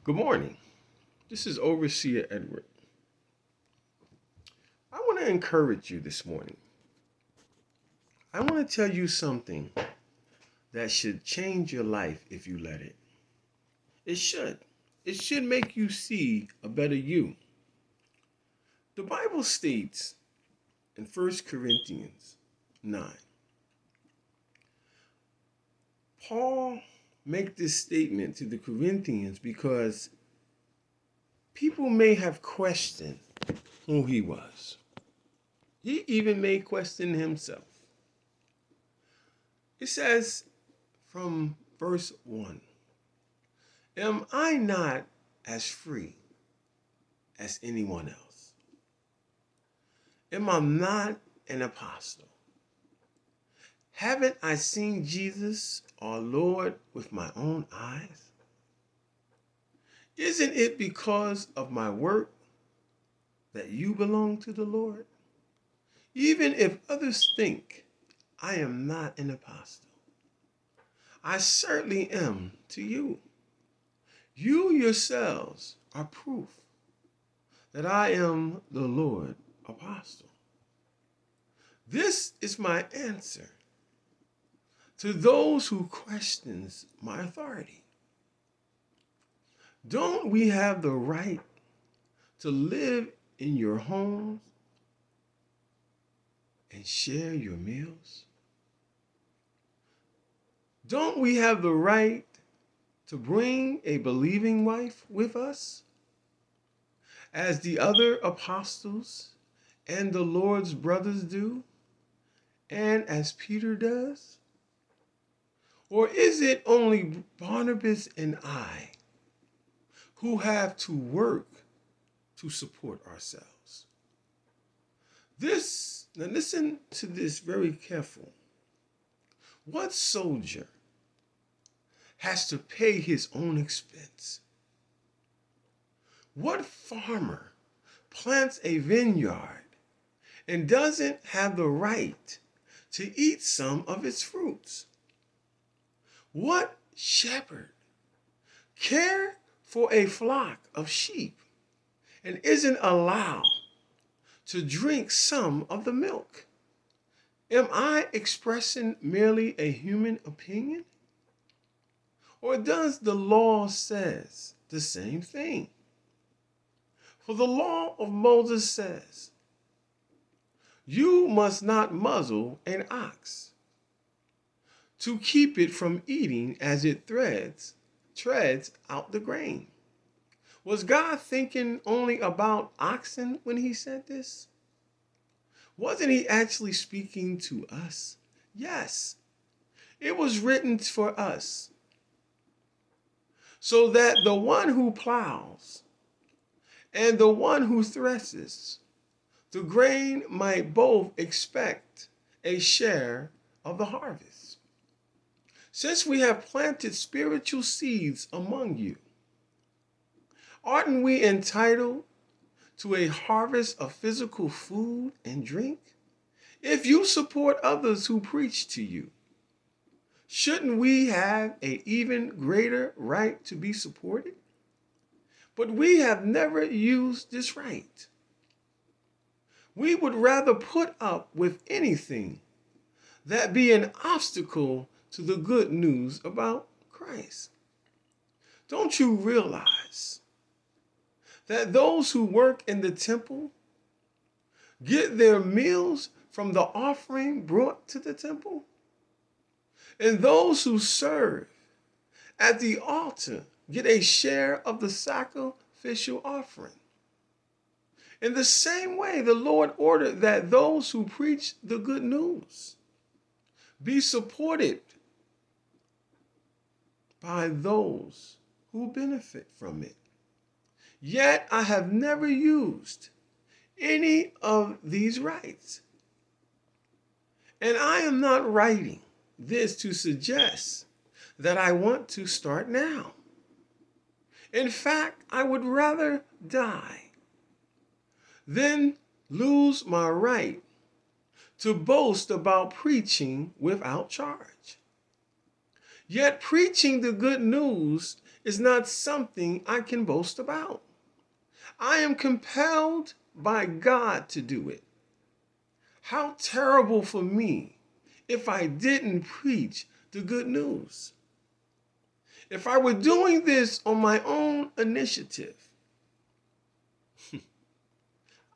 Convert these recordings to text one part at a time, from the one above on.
Good morning. This is Overseer Edward. I want to encourage you this morning. I want to tell you something that should change your life if you let it. It should. It should make you see a better you. The Bible states in 1 Corinthians 9. Paul make this statement to the Corinthians because people may have questioned who he was. He even may question himself. It says from verse 1, am I not as free as anyone else? Am I not an apostle? Haven't I seen Jesus, our Lord, with my own eyes? Isn't it because of my work that you belong to the Lord? Even if others think I am not an apostle, I certainly am to you. You yourselves are proof that I am the Lord apostle. This is my answer to those who questions my authority. Don't we have the right to live in your homes and share your meals? Don't we have the right to bring a believing wife with us, as the other apostles and the Lord's brothers do, and as Peter does? Or is it only Barnabas and I who have to work to support ourselves? Now listen to this very careful. What soldier has to pay his own expense? What farmer plants a vineyard and doesn't have the right to eat some of its fruits? What shepherd cares for a flock of sheep and isn't allowed to drink some of the milk? Am I expressing merely a human opinion? Or does the law says the same thing? For the law of Moses says, you must not muzzle an ox to keep it from eating as it treads out the grain. Was God thinking only about oxen when he said this? Wasn't he actually speaking to us? Yes, it was written for us, so that the one who plows and the one who threshes the grain might both expect a share of the harvest. Since we have planted spiritual seeds among you, aren't we entitled to a harvest of physical food and drink? If you support others who preach to you, shouldn't we have an even greater right to be supported? But we have never used this right. We would rather put up with anything that be an obstacle to the good news about Christ. Don't you realize that those who work in the temple get their meals from the offering brought to the temple? And those who serve at the altar get a share of the sacrificial offering. In the same way, the Lord ordered that those who preach the good news be supported by those who benefit from it. Yet I have never used any of these rights. And I am not writing this to suggest that I want to start now. In fact, I would rather die than lose my right to boast about preaching without charge. Yet preaching the good news is not something I can boast about. I am compelled by God to do it. How terrible for me if I didn't preach the good news. If I were doing this on my own initiative,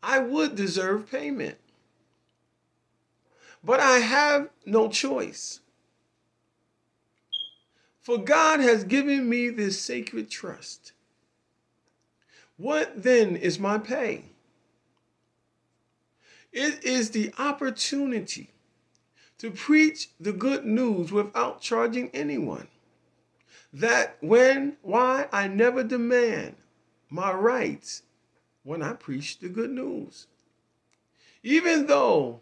I would deserve payment. But I have no choice. For God has given me this sacred trust. What then is my pay? It is the opportunity to preach the good news without charging anyone. Why I never demand my rights when I preach the good news. Even though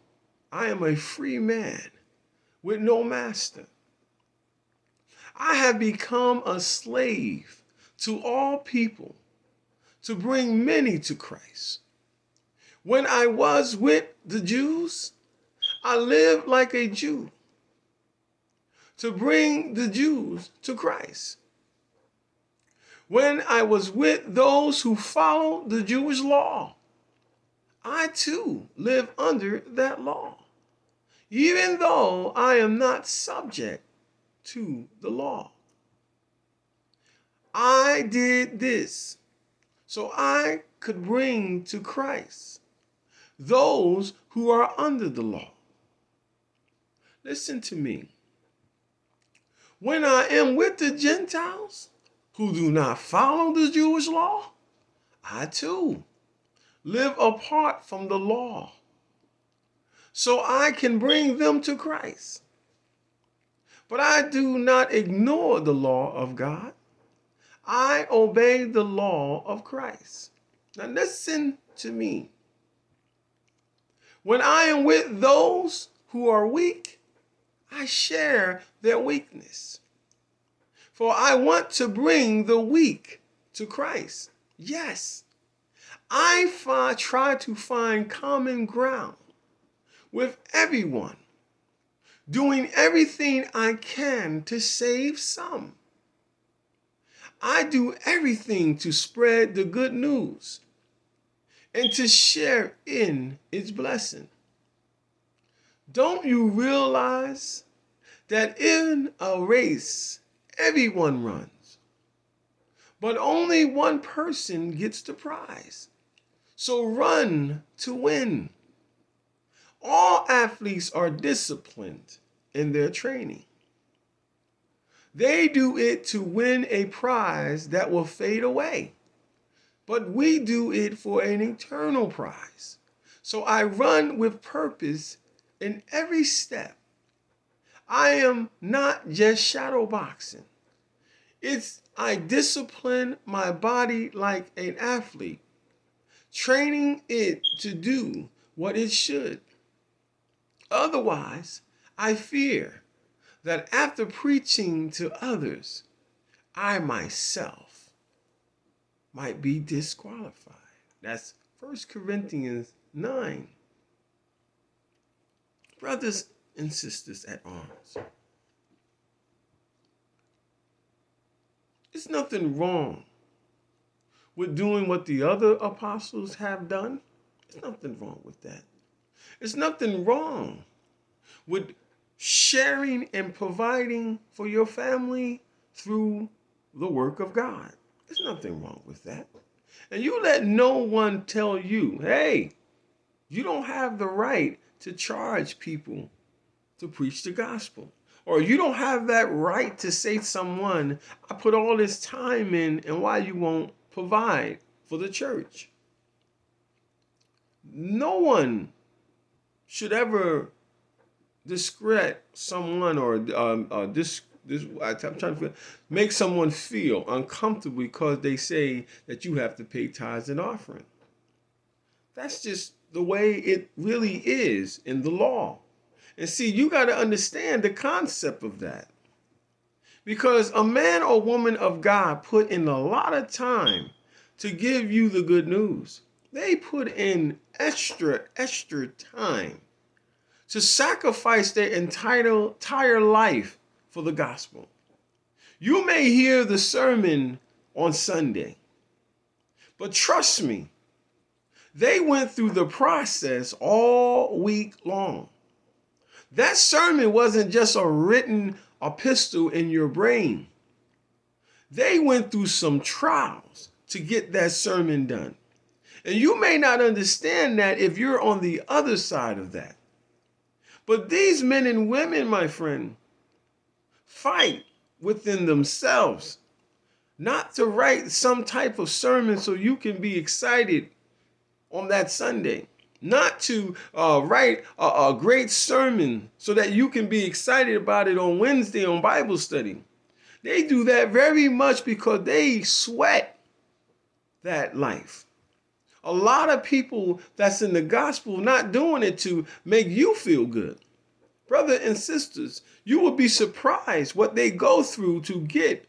I am a free man with no master, I have become a slave to all people to bring many to Christ. When I was with the Jews, I lived like a Jew to bring the Jews to Christ. When I was with those who followed the Jewish law, I too live under that law, even though I am not subject to the law. I did this so I could bring to Christ those who are under the law. Listen to me. When I am with the Gentiles who do not follow the Jewish law, I too live apart from the law so I can bring them to Christ. But I do not ignore the law of God. I obey the law of Christ. Now listen to me. When I am with those who are weak, I share their weakness. For I want to bring the weak to Christ. Yes, I try to find common ground with everyone, doing everything I can to save some. I do everything to spread the good news and to share in its blessing. Don't you realize that in a race, everyone runs, but only one person gets the prize? So run to win. All athletes are disciplined in their training. They do it to win a prize that will fade away, but we do it for an eternal prize. So I run with purpose in every step. I am not just shadow boxing. I discipline my body like an athlete, training it to do what it should. Otherwise, I fear that after preaching to others, I myself might be disqualified. That's 1 Corinthians 9. Brothers and sisters at arms, there's nothing wrong with doing what the other apostles have done. There's nothing wrong with that. There's nothing wrong with sharing and providing for your family through the work of God. There's nothing wrong with that. And you let no one tell you, hey, you don't have the right to charge people to preach the gospel. Or you don't have that right to say to someone, I put all this time in, and why you won't provide for the church. No one should ever discredit someone or I'm trying to make someone feel uncomfortable because they say that you have to pay tithes and offering. That's just the way it really is in the law. And see, you got to understand the concept of that. Because a man or woman of God put in a lot of time to give you the good news. They put in extra time to sacrifice their entire life for the gospel. You may hear the sermon on Sunday, but trust me, they went through the process all week long. That sermon wasn't just a written epistle in your brain. They went through some trials to get that sermon done. And you may not understand that if you're on the other side of that. But these men and women, my friend, fight within themselves not to write some type of sermon so you can be excited on that Sunday, not to write a great sermon so that you can be excited about it on Wednesday on Bible study. They do that very much because they sweat that life. A lot of people that's in the gospel not doing it to make you feel good. Brother and sisters, you will be surprised what they go through to get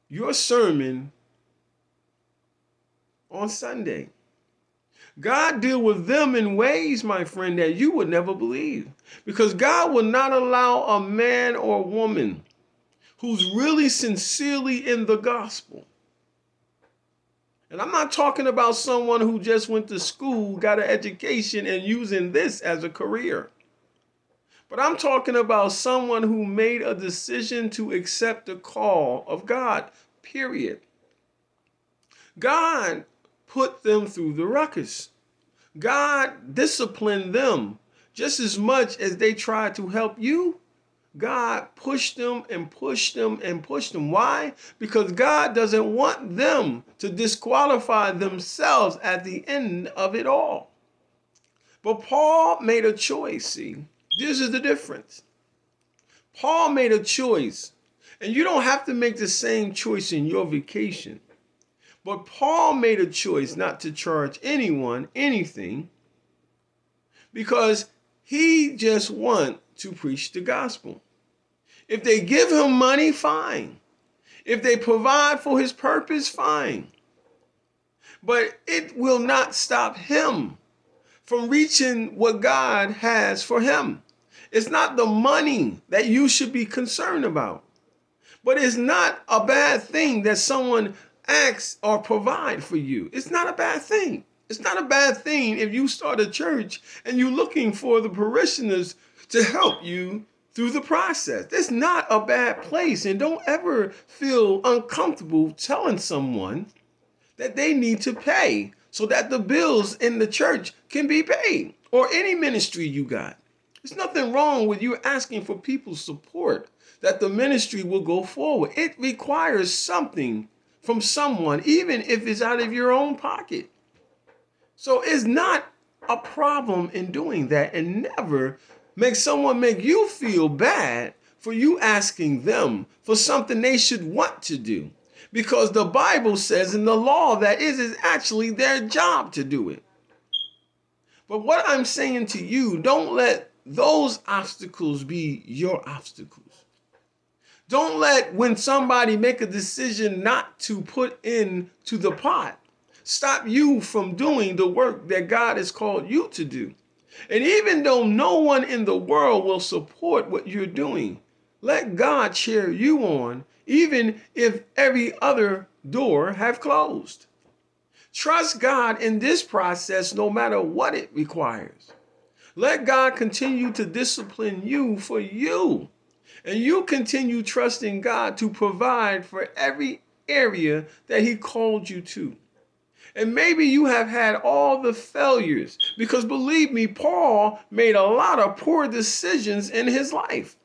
your sermon on Sunday. God deal with them in ways, my friend, that you would never believe. Because God will not allow a man or woman who's really sincerely in the gospel. And I'm not talking about someone who just went to school, got an education, and using this as a career. But I'm talking about someone who made a decision to accept the call of God, period. God put them through the ruckus. God disciplined them just as much as they tried to help you. God pushed them and pushed them and pushed them. Why? Because God doesn't want them to disqualify themselves at the end of it all. But Paul made a choice, see. This is the difference. Paul made a choice, and you don't have to make the same choice in your vacation. But Paul made a choice not to charge anyone anything because he just wants to preach the gospel. If they give him money, fine. If they provide for his purpose, fine. But it will not stop him from reaching what God has for him. It's not the money that you should be concerned about. But it's not a bad thing that someone asks or provide for you. It's not a bad thing. It's not a bad thing if you start a church and you're looking for the parishioners to help you through the process. It's not a bad place. And don't ever feel uncomfortable telling someone that they need to pay so that the bills in the church can be paid, or any ministry you got. There's nothing wrong with you asking for people's support that the ministry will go forward. It requires something from someone, even if it's out of your own pocket. So it's not a problem in doing that, and never make someone make you feel bad for you asking them for something they should want to do. Because the Bible says in the law that it is actually their job to do it. But what I'm saying to you, don't let those obstacles be your obstacles. Don't let when somebody make a decision not to put into the pot stop you from doing the work that God has called you to do. And even though no one in the world will support what you're doing, let God cheer you on, even if every other door have closed. Trust God in this process no matter what it requires. Let God continue to discipline you for you. And you continue trusting God to provide for every area that he called you to. And maybe you have had all the failures, because believe me, Paul made a lot of poor decisions in his life.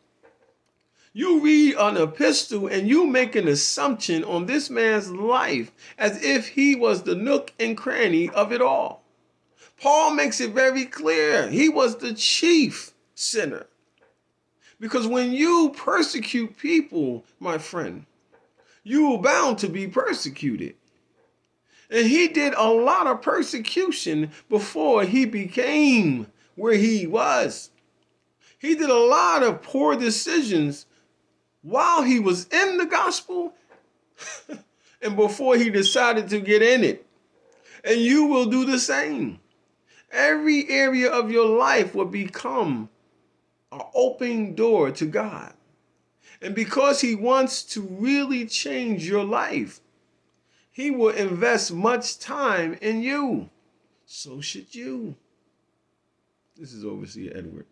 You read an epistle and you make an assumption on this man's life as if he was the nook and cranny of it all. Paul makes it very clear he was the chief sinner. Because when you persecute people, my friend, you are bound to be persecuted. And he did a lot of persecution before he became where he was. He did a lot of poor decisions while he was in the gospel and before he decided to get in it. And you will do the same. Every area of your life will become an open door to God. And because he wants to really change your life, he will invest much time in you. So should you. This is Overseer Edward.